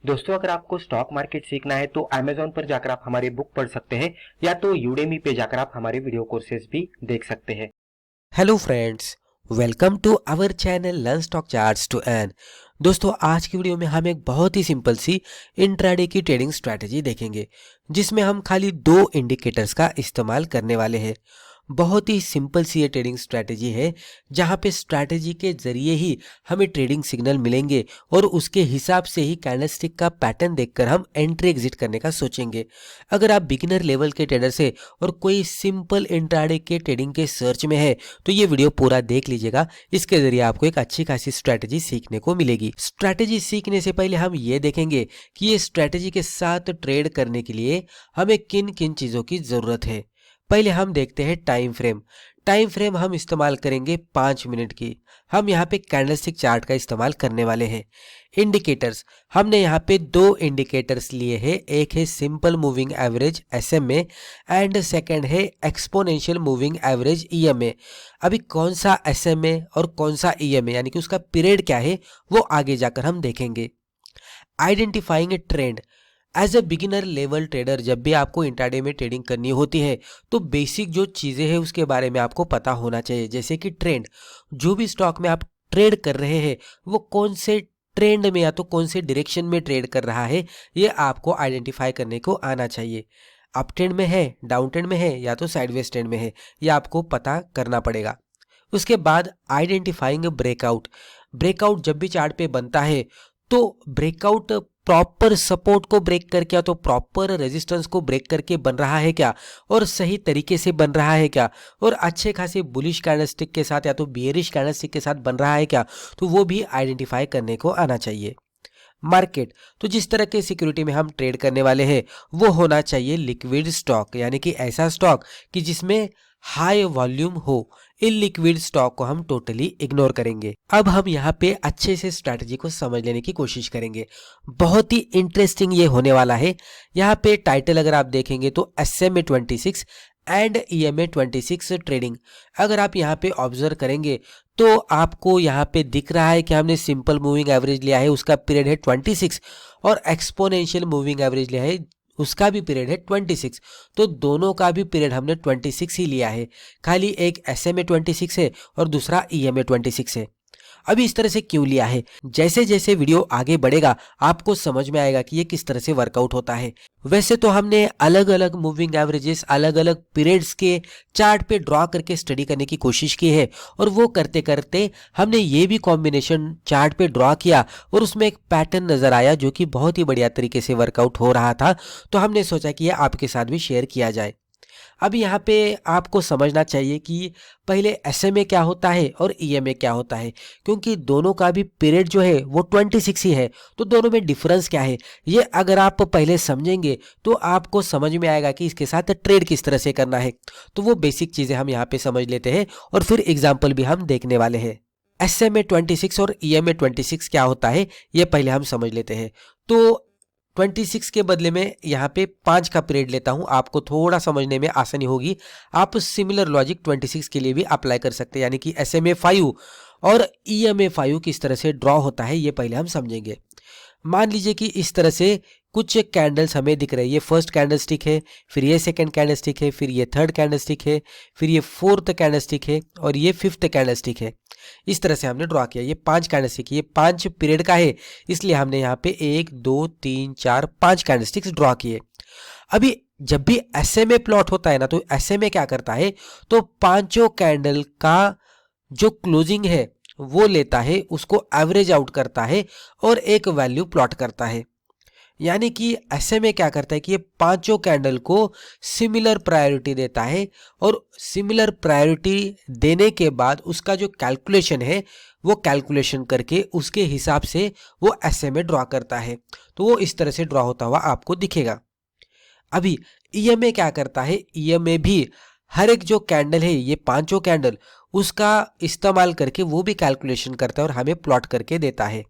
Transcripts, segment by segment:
दोस्तों, अगर आपको स्टॉक मार्केट सीखना है तो Amazon पर जाकर आप हमारे बुक पढ़ सकते हैं या तो Udemy पे जाकर आप हमारे वीडियो कोर्सेज भी देख सकते हैं। Hello friends, welcome to our channel learn stock charts to earn. दोस्तों, आज की वीडियो में हम एक बहुत ही सिंपल सी इंट्राडे की ट्रेडिंग स्ट्रैटेजी देखेंगे जिसमें हम खाली दो इंडिकेटर्स का इस्तेमाल करने वाले हैं। बहुत ही सिंपल सी ये ट्रेडिंग स्ट्रैटेजी है जहां पे स्ट्रैटेजी के जरिए ही हमें ट्रेडिंग सिग्नल मिलेंगे और उसके हिसाब से ही कैंडलस्टिक का पैटर्न देखकर हम एंट्री एग्जिट करने का सोचेंगे। अगर आप बिगिनर लेवल के ट्रेडर से और कोई सिंपल इंट्राडे के ट्रेडिंग के सर्च में है तो ये वीडियो पूरा देख लीजिएगा। इसके जरिए आपको एक अच्छी खासी स्ट्रैटेजी सीखने को मिलेगी। स्ट्रैटेजी सीखने से पहले हम ये देखेंगे कि ये स्ट्रैटेजी के साथ ट्रेड करने के लिए हमें किन किन चीज़ों की ज़रूरत है। पहले हम देखते हैं टाइम फ्रेम। टाइम फ्रेम हम इस्तेमाल करेंगे 5 मिनट की। हम यहाँ पे कैंडलस्टिक चार्ट का इस्तेमाल करने वाले हैं। इंडिकेटर्स, हमने यहाँ पे दो इंडिकेटर्स लिए हैं। एक है simple moving average SMA and second है एक्सपोनेंशियल मूविंग एवरेज EMA। अभी कौन सा SMA और कौन सा EMA यानी कि उसका पीरियड क्या है वो आगे जाकर हम देखेंगे। Identifying a trend, as a beginner level trader जब भी आपको इंट्राडे में ट्रेडिंग करनी होती है तो बेसिक जो चीज़ें हैं उसके बारे में आपको पता होना चाहिए। जैसे कि ट्रेंड, जो भी स्टॉक में आप ट्रेड कर रहे हैं वो कौन से ट्रेंड में या तो कौन से डायरेक्शन में ट्रेड कर रहा है ये आपको आइडेंटिफाई करने को आना चाहिए। अप ट्रेंड में है, डाउन ट्रेंड में है या तो साइडवेज ट्रेंड में है, ये आपको पता करना पड़ेगा। उसके बाद आइडेंटिफाइंग ब्रेकआउट। ब्रेकआउट जब भी चार्ट पे बनता है तो ब्रेकआउट प्रॉपर सपोर्ट को ब्रेक करके या तो प्रॉपर रेजिस्टेंस को ब्रेक करके बन रहा है क्या और सही तरीके से बन रहा है क्या और अच्छे खासे बुलिश कैंडलस्टिक के साथ या तो बियरिश कैंडलस्टिक के साथ बन रहा है क्या, तो वो भी आइडेंटिफाई करने को आना चाहिए। मार्केट, तो जिस तरह के सिक्योरिटी में हम ट्रेड करने वाले हैं वो होना चाहिए लिक्विड स्टॉक, यानी कि ऐसा स्टॉक कि जिसमें हाई वॉल्यूम हो। इलिक्विड स्टॉक को हम टोटली इग्नोर करेंगे। अब हम यहाँ पे अच्छे से स्ट्रैटेजी को समझ लेने की कोशिश करेंगे। बहुत ही इंटरेस्टिंग ये होने वाला है। यहाँ पे टाइटल अगर आप देखेंगे तो SMA 26 एंड EMA 26 ट्रेडिंग। अगर आप यहाँ पे ऑब्जर्व करेंगे तो आपको यहाँ पे दिख रहा है कि हमने सिंपल मूविंग एवरेज लिया है, उसका पीरियड है 26 और एक्सपोनेंशियल मूविंग एवरेज लिया है, उसका भी पीरियड है 26। तो दोनों का भी पीरियड हमने 26 ही लिया है। खाली एक SMA 26 है और दूसरा EMA 26 है। अभी इस तरह से क्यों लिया है, जैसे जैसे वीडियो आगे बढ़ेगा आपको समझ में आएगा कि ये किस तरह से वर्कआउट होता है। वैसे तो हमने अलग अलग मूविंग एवरेजेस अलग अलग पीरियड्स के चार्ट पे ड्रॉ करके स्टडी करने की कोशिश की है और वो करते करते हमने ये भी कॉम्बिनेशन चार्ट पे ड्रॉ किया और उसमें एक पैटर्न नजर आया जो कि बहुत ही बढ़िया तरीके से वर्कआउट हो रहा था। तो हमने सोचा कि ये आपके साथ भी शेयर किया जाए। अब यहाँ पे आपको समझना चाहिए कि पहले SMA क्या होता है और EMA क्या होता है, क्योंकि दोनों का भी पीरियड जो है वो 26 ही है। तो दोनों में डिफरेंस क्या है ये अगर आप पहले समझेंगे तो आपको समझ में आएगा कि इसके साथ ट्रेड किस तरह से करना है। तो वो बेसिक चीज़ें हम यहाँ पे समझ लेते हैं और फिर एग्जाम्पल भी हम देखने वाले हैं। SMA 26 और EMA 26 क्या होता है ये पहले हम समझ लेते हैं। तो 26 के बदले में यहाँ पे 5 का पीरियड लेता हूँ, आपको थोड़ा समझने में आसानी होगी। आप सिमिलर लॉजिक 26 के लिए भी अप्लाई कर सकते हैं, यानी कि SMA 5 और EMA 5 किस तरह से ड्रॉ होता है ये पहले हम समझेंगे। मान लीजिए कि इस तरह से कुछ कैंडल्स हमें दिख रहे हैं। ये फर्स्ट कैंडल स्टिक है, फिर ये सेकंड कैंडल स्टिक है, फिर ये थर्ड कैंडल स्टिक है, फिर ये फोर्थ कैंडल स्टिक है और ये फिफ्थ कैंडल स्टिक है। इस तरह से हमने ड्रॉ किया। ये 5 कैंडल स्टिक, ये 5 पीरियड का है, इसलिए हमने यहाँ पे 1 2 3 4 5 कैंडल स्टिक्स ड्रॉ किए। अभी जब भी SMA प्लॉट होता है ना तो SMA क्या करता है, तो पांचों कैंडल का जो क्लोजिंग है वो लेता है, उसको एवरेज आउट करता है और एक वैल्यू प्लॉट करता है। यानी कि SMA क्या करता है कि ये पांचों कैंडल को सिमिलर प्रायोरिटी देता है और सिमिलर प्रायोरिटी देने के बाद उसका जो कैलकुलेशन है वो कैलकुलेशन करके उसके हिसाब से वो SMA ड्रॉ करता है। तो वो इस तरह से ड्रॉ होता हुआ आपको दिखेगा। अभी EMA क्या करता है, EMA भी हर एक जो कैंडल है ये पांचों कैंडल उसका इस्तेमाल करके वो भी कैलकुलेशन करता है और हमें प्लॉट करके देता है।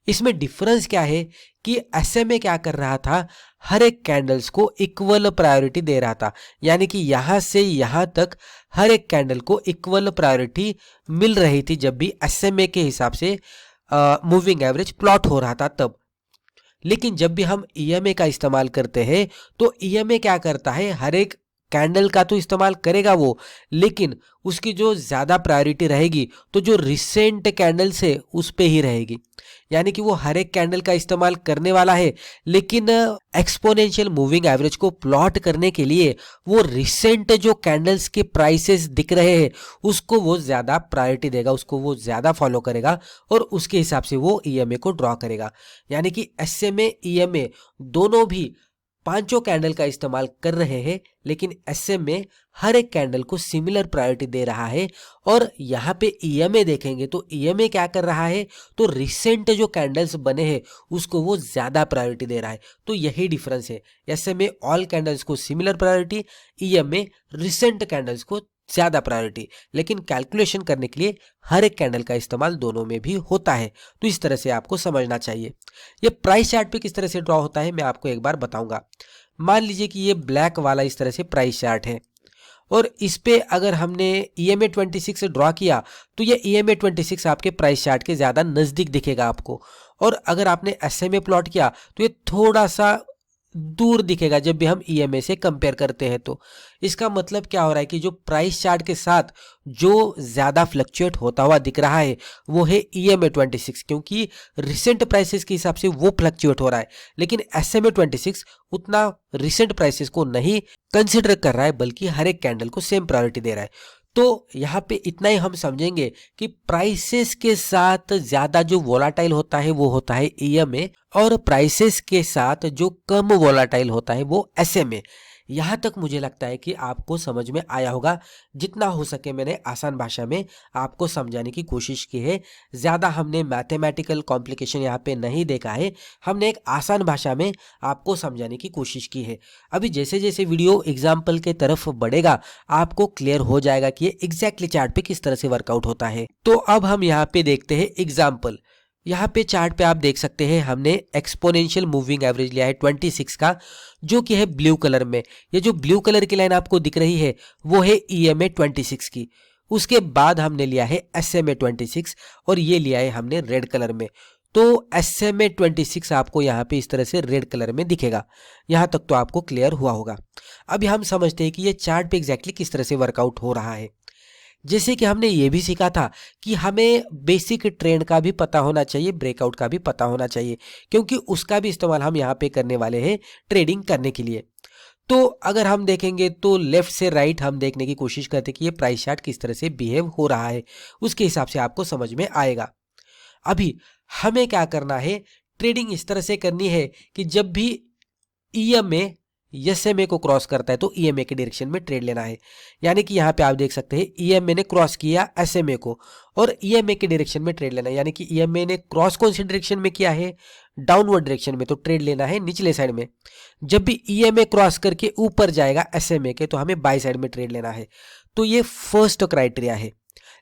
इसमें डिफरेंस क्या है कि SMA क्या कर रहा था, हर एक कैंडल्स को इक्वल प्रायोरिटी दे रहा था, यानी कि यहां से यहां तक हर एक कैंडल को इक्वल प्रायोरिटी मिल रही थी जब भी SMA के हिसाब से मूविंग एवरेज प्लॉट हो रहा था तब। लेकिन जब भी हम ईएमए का इस्तेमाल करते हैं तो ईएमए क्या करता है, हर एक कैंडल का तो इस्तेमाल करेगा वो, लेकिन उसकी जो ज़्यादा प्रायोरिटी रहेगी तो जो रिसेंट कैंडल्स है उस पे ही रहेगी। यानी कि वो हर एक कैंडल का इस्तेमाल करने वाला है, लेकिन एक्सपोनेंशियल मूविंग एवरेज को प्लॉट करने के लिए वो रिसेंट जो कैंडल्स के प्राइसेस दिख रहे हैं उसको वो ज़्यादा प्रायोरिटी देगा, उसको वो ज़्यादा फॉलो करेगा और उसके हिसाब से वो ईएमए को ड्रॉ करेगा। यानी कि एसएमए ईएमए दोनों भी पांचों कैंडल का इस्तेमाल कर रहे हैं, लेकिन एसएमए हर एक कैंडल को सिमिलर प्रायोरिटी दे रहा है। और यहाँ पे ईएमए देखेंगे तो ईएमए क्या कर रहा है, तो रिसेंट जो कैंडल्स बने हैं उसको वो ज्यादा प्रायोरिटी दे रहा है। तो यही डिफरेंस है, एसएमए ऑल कैंडल्स को similar priority, EMA recent candles को ज्यादा प्रायोरिटी। लेकिन कैलकुलेशन करने के लिए हर एक कैंडल का इस्तेमाल दोनों में भी होता है, तो इस तरह से आपको समझना चाहिए। ये प्राइस चार्ट पे किस तरह से ड्रॉ होता है मैं आपको एक बार बताऊंगा। मान लीजिए कि ये ब्लैक वाला इस तरह से प्राइस चार्ट है और इस पे अगर हमने EMA 26 ड्रॉ किया तो ये EMA 26 आपके प्राइस चार्ट के ज़्यादा नज़दीक दिखेगा आपको। और अगर आपने SMA प्लॉट किया तो ये थोड़ा सा दूर दिखेगा जब भी हम EMA से कंपेयर करते हैं। तो इसका मतलब क्या हो रहा है कि जो प्राइस चार्ट के साथ जो ज़्यादा फ्लक्चुएट होता हुआ दिख रहा है वो है EMA 26, क्योंकि रिसेंट प्राइसेस के हिसाब से वो फ्लक्चुएट हो रहा है। लेकिन SMA 26 उतना रिसेंट प्राइसेस को नहीं कंसिडर कर रहा है, बल्कि हर एक कैंडल को सेम प्रायोरिटी दे रहा है। तो यहाँ पे इतना ही हम समझेंगे कि प्राइसेस के साथ ज्यादा जो वोलाटाइल होता है वो होता है EMA, और प्राइसेस के साथ जो कम वोलाटाइल होता है वो SMA। यहाँ तक मुझे लगता है कि आपको समझ में आया होगा। जितना हो सके मैंने आसान भाषा में आपको समझाने की कोशिश की है। ज़्यादा हमने मैथमेटिकल कॉम्प्लिकेशन यहाँ पे नहीं देखा है, हमने एक आसान भाषा में आपको समझाने की कोशिश की है। अभी जैसे जैसे वीडियो एग्जाम्पल के तरफ बढ़ेगा आपको क्लियर हो जाएगा कि ये एग्जैक्टली चार्ट पे किस तरह से वर्कआउट होता है। तो अब हम यहाँ पे देखते हैं एग्जाम्पल। यहाँ पे चार्ट पे आप देख सकते हैं हमने एक्सपोनेंशियल मूविंग एवरेज लिया है 26 का, जो कि है ब्लू कलर में। ये जो ब्लू कलर की लाइन आपको दिख रही है वो है EMA 26 की। उसके बाद हमने लिया है SMA 26 और ये लिया है हमने रेड कलर में। तो SMA 26 आपको यहाँ पे इस तरह से रेड कलर में दिखेगा। यहाँ तक तो आपको क्लियर हुआ होगा। अभी हम समझते हैं कि ये चार्ट पे एग्जैक्टली किस तरह से वर्कआउट हो रहा है। जैसे कि हमने ये भी सीखा था कि हमें बेसिक ट्रेंड का भी पता होना चाहिए, ब्रेकआउट का भी पता होना चाहिए, क्योंकि उसका भी इस्तेमाल हम यहाँ पे करने वाले हैं ट्रेडिंग करने के लिए। तो अगर हम देखेंगे तो लेफ्ट से राइट हम देखने की कोशिश करते हैं कि ये प्राइस चार्ट किस तरह से बिहेव हो रहा है, उसके हिसाब से आपको समझ में आएगा। अभी हमें क्या करना है, ट्रेडिंग इस तरह से करनी है कि जब भी EMA SMA को क्रॉस करता है तो EMA के डायरेक्शन में ट्रेड लेना है। यानी कि यहाँ पे आप देख सकते हैं EMA ने क्रॉस किया SMA को और EMA के डायरेक्शन में ट्रेड लेना है। यानी कि EMA ने क्रॉस कौन सी डायरेक्शन में किया है, डाउनवर्ड डायरेक्शन में, तो ट्रेड लेना है निचले साइड में। जब भी EMA क्रॉस करके ऊपर जाएगा SMA के तो हमें बाई साइड में ट्रेड लेना है। तो ये फर्स्ट क्राइटेरिया है।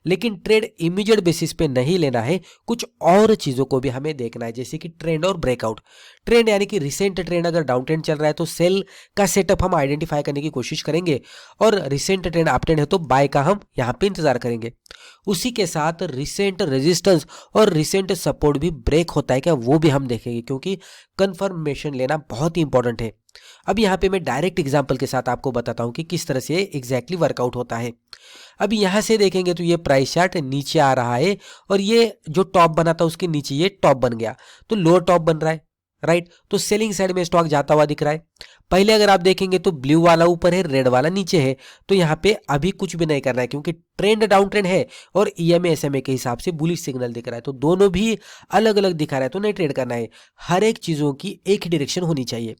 लेकिन ट्रेड इमीडिएट बेसिस पे नहीं लेना है, कुछ और चीज़ों को भी हमें देखना है, जैसे कि ट्रेंड और ब्रेकआउट। ट्रेंड यानी कि रिसेंट ट्रेंड अगर डाउन ट्रेंड चल रहा है तो सेल का सेटअप हम आइडेंटिफाई करने की कोशिश करेंगे, और रिसेंट ट्रेंड अप ट्रेंड है तो बाय का हम यहाँ पे इंतजार करेंगे। उसी के साथ रिसेंट रेजिस्टेंस और रिसेंट सपोर्ट भी ब्रेक होता है क्या वो भी हम देखेंगे, क्योंकि कंफर्मेशन लेना बहुत ही इंपॉर्टेंट है। अब यहाँ पे मैं डायरेक्ट एग्जांपल के साथ आपको बताता हूँ कि किस तरह से एग्जैक्टली वर्कआउट होता है। अभी यहाँ से देखेंगे तो ये प्राइस चार्ट नीचे आ रहा है और ये जो टॉप बना था उसके नीचे ये टॉप बन गया, तो लोअर टॉप बन रहा है, राइट। तो सेलिंग साइड में स्टॉक जाता हुआ दिख रहा है। पहले अगर आप देखेंगे तो ब्लू वाला ऊपर है, रेड वाला नीचे है, तो यहाँ पे अभी कुछ भी नहीं करना है, क्योंकि ट्रेंड डाउन ट्रेंड है और EMA SMA के हिसाब से बुलिश सिग्नल दिख रहा है, तो दोनों भी अलग अलग दिखा रहा है, तो नहीं ट्रेड करना है। हर एक चीजों की एक ही डायरेक्शन होनी चाहिए।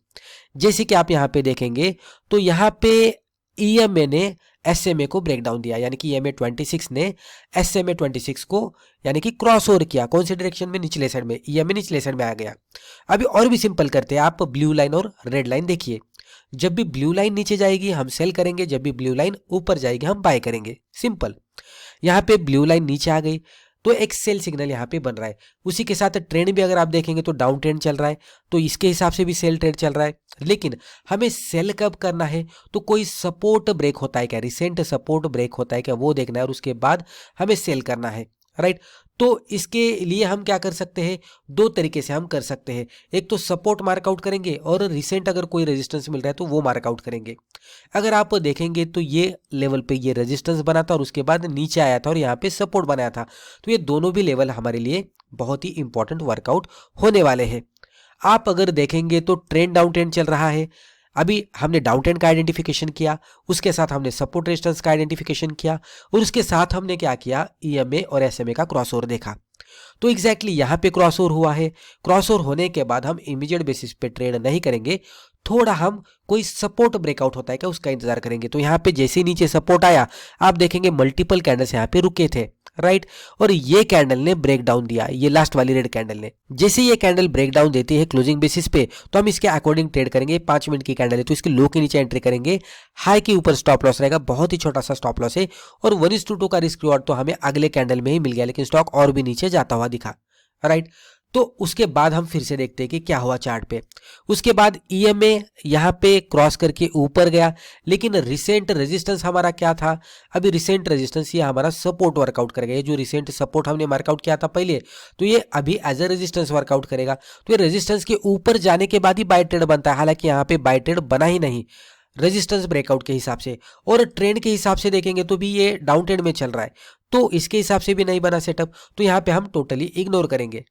जैसे कि आप यहाँ पे देखेंगे तो यहाँ पे EMA ने SMA को ब्रेक डाउन दिया, यानी कि EMA 26 ने SMA 26 को यानी कि क्रॉस ओवर किया, कौन सी डायरेक्शन में, निचले साइड में। EMA निचले साइड में आ गया। अभी और भी सिंपल करते हैं, आप ब्लू लाइन और रेड लाइन देखिए। जब भी ब्लू लाइन नीचे जाएगी हम सेल करेंगे, जब भी ब्लू लाइन ऊपर जाएगी हम बाय करेंगे, सिंपल। यहाँ पे ब्लू लाइन नीचे आ गई तो एक सेल सिग्नल यहाँ पे बन रहा है। उसी के साथ ट्रेंड भी अगर आप देखेंगे तो डाउन ट्रेंड चल रहा है, तो इसके हिसाब से भी सेल ट्रेंड चल रहा है। लेकिन हमें सेल कब करना है, तो कोई सपोर्ट ब्रेक होता है क्या, रिसेंट सपोर्ट ब्रेक होता है क्या वो देखना है, और उसके बाद हमें सेल करना है, राइट। तो इसके लिए हम क्या कर सकते हैं, दो तरीके से हम कर सकते हैं। एक तो सपोर्ट मार्कआउट करेंगे और रिसेंट अगर कोई रेजिस्टेंस मिल रहा है तो वो मार्कआउट करेंगे। अगर आप देखेंगे तो ये लेवल पे ये रेजिस्टेंस बना था और उसके बाद नीचे आया था और यहाँ पे सपोर्ट बनाया था, तो ये दोनों भी लेवल हमारे लिए बहुत ही इंपॉर्टेंट वर्कआउट होने वाले हैं। आप अगर देखेंगे तो ट्रेंड डाउन ट्रेंड चल रहा है। अभी हमने डाउन ट्रेंड का आइडेंटिफिकेशन किया, उसके साथ हमने सपोर्ट रेजिस्टेंस का आइडेंटिफिकेशन किया और उसके साथ हमने क्या किया, ईएमए और एसएमए का क्रॉसओवर देखा। तो एग्जैक्टली यहाँ पे क्रॉसओवर हुआ है। क्रॉसओवर होने के बाद हम इमीडिएट बेसिस पे ट्रेड नहीं करेंगे, थोड़ा हम कोई सपोर्ट ब्रेकआउट होता है क्या उसका इंतजार करेंगे। तो यहाँ पे जैसे ही नीचे सपोर्ट आया, आप देखेंगे मल्टीपल कैंडल्स यहाँ पे रुके थे, राइट। और ये कैंडल ने ब्रेक डाउन दिया, ये लास्ट वाली रेड कैंडल ने। जैसे ये कैंडल ब्रेक डाउन देती है क्लोजिंग बेसिस पे, तो हम इसके अकॉर्डिंग ट्रेड करेंगे। 5 मिनट की कैंडल है तो इसके लो के नीचे एंट्री करेंगे, हाई के ऊपर स्टॉप लॉस रहेगा, बहुत ही छोटा सा स्टॉप लॉस है। और 1:2 का रिस्क रिवॉर्ड तो हमें अगले कैंडल में ही मिल गया, लेकिन स्टॉक और भी नीचे जाता हुआ दिखा, राइट। तो उसके बाद हम फिर से देखते हैं कि क्या हुआ चार्ट पे। उसके बाद ईएमए यहाँ पे क्रॉस करके ऊपर गया, लेकिन रिसेंट रेजिस्टेंस हमारा क्या था, अभी रिसेंट रेजिस्टेंस ये हमारा सपोर्ट वर्कआउट करेगा। ये जो रिसेंट सपोर्ट हमने मार्कआउट किया था पहले, तो ये अभी एज ए रेजिस्टेंस वर्कआउट करेगा। तो ये रेजिस्टेंस के ऊपर जाने के बाद ही बाय ट्रेड बनता है, हालांकि यहाँ पे बाय ट्रेड बना ही नहीं रेजिस्टेंस ब्रेकआउट के हिसाब से। और ट्रेंड के हिसाब से देखेंगे तो भी ये डाउन ट्रेंड में चल रहा है, तो इसके हिसाब से भी नहीं बना सेटअप, तो यहाँ पे हम टोटली इग्नोर करेंगे।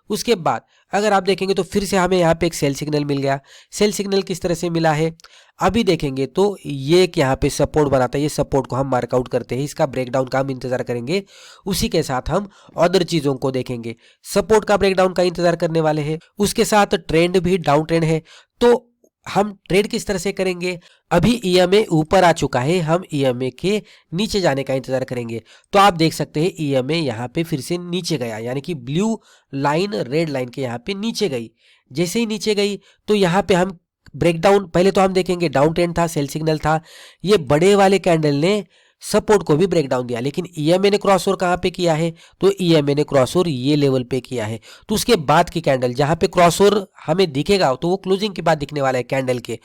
उसके बाद अगर आप देखेंगे तो फिर से हमें यहाँ पे एक सेल सिग्नल मिल गया। सेल सिग्नल किस तरह से मिला है, अभी देखेंगे तो ये एक यहाँ पे सपोर्ट बनाता है, ये सपोर्ट को हम मार्कआउट करते हैं, इसका ब्रेकडाउन का हम इंतजार करेंगे। उसी के साथ हम अदर चीजों को देखेंगे, सपोर्ट का ब्रेकडाउन का इंतजार करने वाले हैं। उसके साथ ट्रेंड भी डाउन ट्रेंड है, तो हम ट्रेड किस तरह से करेंगे। अभी ईएमए ऊपर आ चुका है, हम ईएमए के नीचे जाने का इंतजार करेंगे। तो आप देख सकते हैं ईएमए यहाँ पे फिर से नीचे गया, यानी कि ब्लू लाइन रेड लाइन के यहाँ पे नीचे गई। जैसे ही नीचे गई तो यहाँ पे हम ब्रेकडाउन, पहले तो हम देखेंगे डाउन ट्रेंड था, सेल सिग्नल था, ये बड़े वाले कैंडल ने सपोर्ट को भी ब्रेक डाउन दिया, लेकिन ईएमए ने क्रॉसओवर कहां पे किया है, तो ईएमए ने क्रॉसओवर ये लेवल पे किया है। तो उसके बाद की कैंडल जहां पे क्रॉसओवर हमें दिखेगा तो वो क्लोजिंग के बाद दिखने वाला है कैंडल के।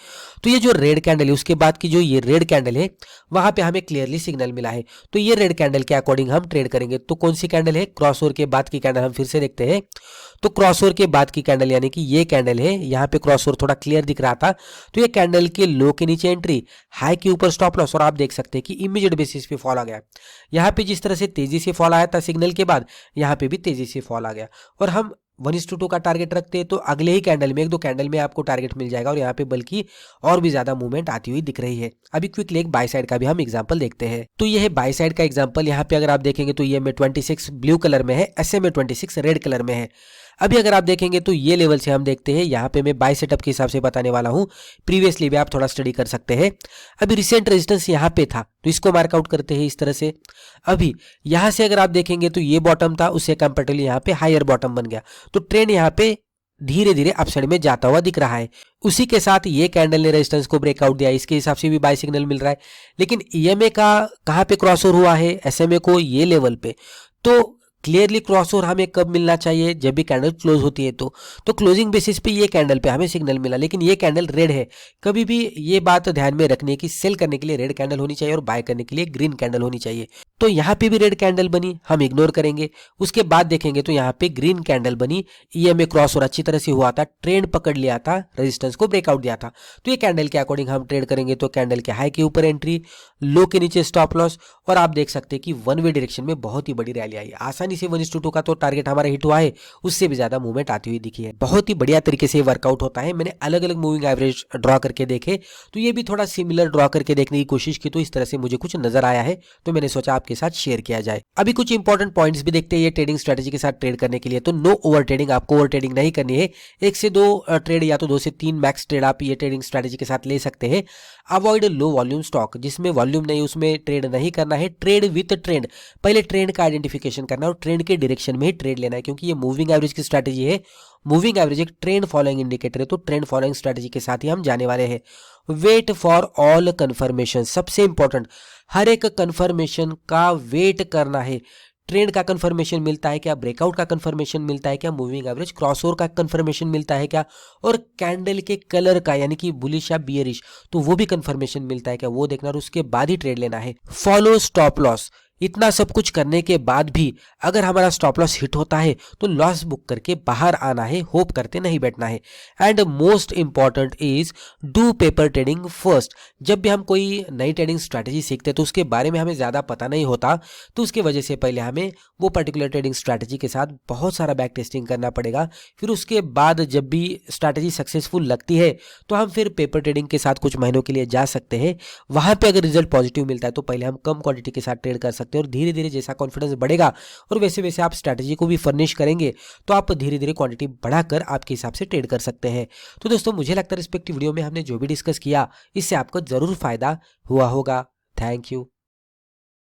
तो ये जो रेड कैंडल है उसके बाद की जो ये रेड कैंडल है वहां पे हमें क्लियरली सिग्नल मिला है, तो ये रेड कैंडल के अकॉर्डिंग हम ट्रेड करेंगे। तो कौन सी कैंडल है, क्रॉसओवर के बाद की कैंडल हम फिर से देखते हैं। तो क्रॉसओवर के बाद की कैंडल यानी कि ये कैंडल है, यहाँ पे क्रॉसओवर थोड़ा क्लियर दिख रहा था, तो ये कैंडल के लो के नीचे एंट्री, हाई के ऊपर स्टॉप लॉस, और आप देख सकते हैं कि इमीडिएट बेसिस पे फॉल आ गया। यहाँ पे जिस तरह से तेजी से फॉल आया था सिग्नल के बाद, यहाँ पे भी तेजी से फॉल आ गया। और हम 1:2 का टारगेट रखते हैं तो अगले ही कैंडल में, 1-2 कैंडल में आपको टारगेट मिल जाएगा, और यहाँ पे बल्कि और भी ज्यादा मूवमेंट आती हुई दिख रही है। अभी क्विकली एक बाय साइड का भी हम एग्जांपल देखते हैं। तो ये है बाय साइड का एग्जांपल। यहाँ पे अगर आप देखेंगे तो ये में 26 ब्लू कलर में है, SMA 26 रेड कलर में है। अभी अगर आप देखेंगे तो ये लेवल से हम देखते हैं, यहाँ पे मैं बाय सेटअप के हिसाब से बताने वाला हूँ, प्रीवियसली भी आप थोड़ा स्टडी कर सकते हैं। अभी रिसेंट रेजिस्टेंस यहाँ पे था तो इसको मार्कआउट करते हैं इस तरह से। अभी यहाँ से अगर आप देखेंगे तो ये बॉटम था, उससे कंपेरेटिवली यहाँ पे हायर बॉटम बन गया, तो ट्रेंड यहाँ पे धीरे धीरे अपसाइड में जाता हुआ दिख रहा है। उसी के साथ ये कैंडल ने रेजिस्टेंस को ब्रेकआउट दिया, इसके हिसाब से भी बाय सिग्नल मिल रहा है। लेकिन ईएमए का कहाँ पे क्रॉसओवर हुआ है, एसएमए को ये लेवल पे। तो क्लियरली क्रॉसओवर हमें कब मिलना चाहिए, जब भी कैंडल क्लोज होती है तो क्लोजिंग बेसिस पे ये कैंडल पे हमें सिग्नल मिला, लेकिन ये कैंडल रेड है। कभी भी ये बात ध्यान में रखने की, सेल करने के लिए रेड कैंडल होनी चाहिए और बाय करने के लिए ग्रीन कैंडल होनी चाहिए। तो यहाँ पे भी रेड कैंडल बनी, हम इग्नोर करेंगे। उसके बाद देखेंगे तो यहाँ पे ग्रीन कैंडल बनी, ईएमए क्रॉसओवर अच्छी तरह से हुआ था, ट्रेंड पकड़ लिया था, रेजिस्टेंस को ब्रेकआउट दिया था। तो ये कैंडल के अकॉर्डिंग हम ट्रेड करेंगे। तो कैंडल के हाई के ऊपर एंट्री, लो के नीचे स्टॉप लॉस, और आप देख सकते हैं कि वन वे डायरेक्शन में बहुत ही बड़ी रैली आई। आसानी से 1:2 का तो टारगेट हमारा हिट हुआ है, उससे भी ज्यादा मूवमेंट आती हुई दिखी है। बहुत ही बढ़िया तरीके से वर्कआउट होता है। मैंने अलग अलग मूविंग एवरेज ड्रॉ करके देखे, तो ये भी थोड़ा सिमिलर ड्रॉ करके देखने की कोशिश की, तो इस तरह से मुझे कुछ नजर आया है, तो मैंने सोचा आपके साथ शेयर किया जाए। अभी कुछ इंपॉर्टेंट पॉइंट्स भी देखते हैं ये ट्रेडिंग स्ट्रेटेजी के साथ ट्रेड करने के लिए। तो नो ओवर ट्रेडिंग, आपको ओवर ट्रेडिंग नहीं करनी है। 1 से 2 ट्रेड या तो 2 से 3 मैक्स ट्रेड आप ये ट्रेडिंग स्ट्रेटेजी के साथ ले सकते हैं। अवॉइड लो वॉल्यूम स्टॉक, जिसमें वॉल्यूम नहीं उसमें ट्रेड नहीं करना है। ट्रेड विथ ट्रेंड, पहले ट्रेंड का आइडेंटिफिकेशन करना है और ट्रेंड के डायरेक्शन में ही ट्रेड लेना है, क्योंकि ये मूविंग एवरेज की स्ट्रेटेजी है। मूविंग एवरेज एक ट्रेंड फॉलोइंग इंडिकेटर है, तो ट्रेंड फॉलोइंग स्ट्रेटेजी के साथ ही हम जाने वाले हैं। वेट फॉर ऑल कंफर्मेशन, सबसे इंपॉर्टेंट, हर एक कंफर्मेशन का वेट करना है। ट्रेंड का कंफर्मेशन मिलता है क्या, ब्रेकआउट का कंफर्मेशन मिलता है क्या, मूविंग एवरेज क्रॉसओवर का कंफर्मेशन मिलता है क्या, और कैंडल के कलर का यानी कि बुलिश या बियरिश, तो वो भी कंफर्मेशन मिलता है क्या, वो देखना और उसके बाद ही ट्रेड लेना है। फॉलो स्टॉप लॉस, इतना सब कुछ करने के बाद भी अगर हमारा स्टॉप लॉस हिट होता है तो लॉस बुक करके बाहर आना है, होप करते नहीं बैठना है। And most important is do paper trading first. जब भी हम कोई नई ट्रेडिंग स्ट्रैटेजी सीखते हैं तो उसके बारे में हमें ज़्यादा पता नहीं होता, तो उसकी वजह से पहले हमें वो पर्टिकुलर ट्रेडिंग स्ट्रैटेजी के साथ बहुत सारा बैक टेस्टिंग करना पड़ेगा। फिर उसके बाद जब भी स्ट्रैटेजी सक्सेसफुल लगती है तो हम फिर पेपर ट्रेडिंग के साथ कुछ महीनों के लिए जा सकते हैं। वहाँ पे अगर रिजल्ट पॉजिटिव मिलता है तो पहले हम कम क्वांटिटी के साथ ट्रेड कर सकते हैं, और धीरे धीरे जैसा कॉन्फिडेंस बढ़ेगा और वैसे वैसे आप स्ट्रैटेजी को भी फर्निश करेंगे तो आप धीरे धीरे क्वांटिटी बढ़ाकर आपके हिसाब से ट्रेड कर सकते हैं। तो दोस्तों मुझे लगता है रिस्पेक्टिव वीडियो में हमने जो भी डिस्कस किया इससे आपको जरूर फायदा हुआ होगा। Thank you.